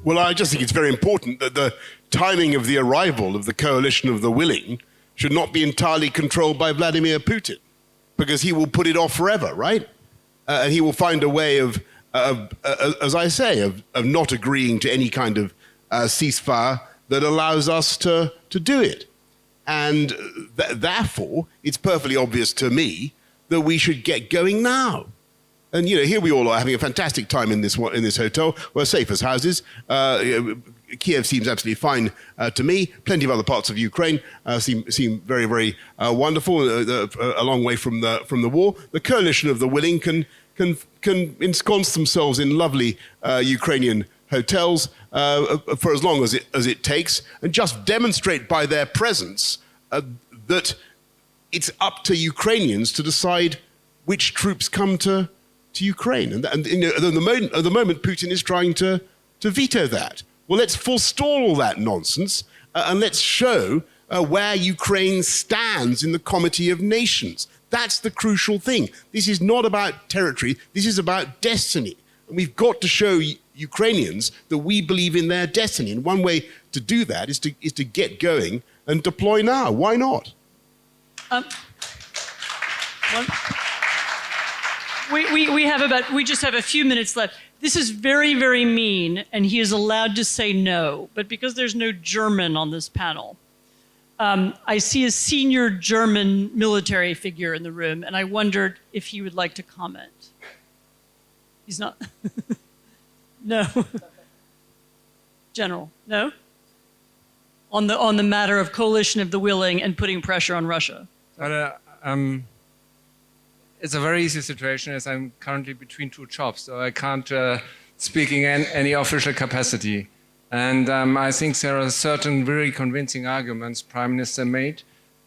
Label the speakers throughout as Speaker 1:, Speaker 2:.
Speaker 1: Well, I just think it's very important that the timing of the arrival of the Coalition of the Willing should not be entirely controlled by Vladimir Putin, because he will put it off forever, right? And he will find a way of as I say, of not agreeing to any kind of ceasefire that allows us to do it. And therefore, it's perfectly obvious to me that we should get going now. And here we all are having a fantastic time in this hotel. We're safe as houses. Kiev seems absolutely fine to me. Plenty of other parts of Ukraine seem very, very wonderful. A long way from the war. The Coalition of the Willing can ensconce themselves in lovely Ukrainian hotels for as long as it takes, and just demonstrate by their presence that it's up to Ukrainians to decide which troops come to Ukraine. And at the moment, Putin is trying to veto that. Well, let's forestall all that nonsense and let's show where Ukraine stands in the Committee of Nations. That's the crucial thing. This is not about territory. This is about destiny. And we've got to show Ukrainians that we believe in their destiny. And one way to do that is to get going and deploy now. Why not?
Speaker 2: We just have a few minutes left. This is very, very mean, and he is allowed to say no. But because there's no German on this panel, I see a senior German military figure in the room, and I wondered if he would like to comment. He's not. No. General, no? On the matter of Coalition of the Willing and putting pressure on Russia.
Speaker 3: It's a very easy situation as I'm currently between two jobs, so I can't speak in any official capacity. And I think there are certain very convincing arguments Prime Minister made.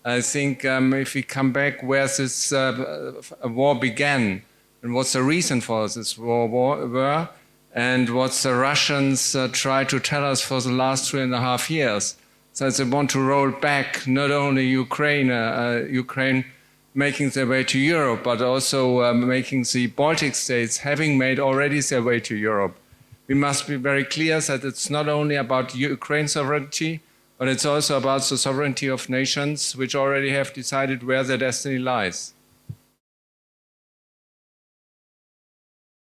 Speaker 3: I think if we come back where this war began and what's the reason for this war, and what the Russians tried to tell us for the last 3.5 years. So they want to roll back not only Ukraine making their way to Europe, but also making the Baltic states having made already their way to Europe. We must be very clear that it's not only about Ukraine's sovereignty, but it's also about the sovereignty of nations which already have decided where their destiny lies.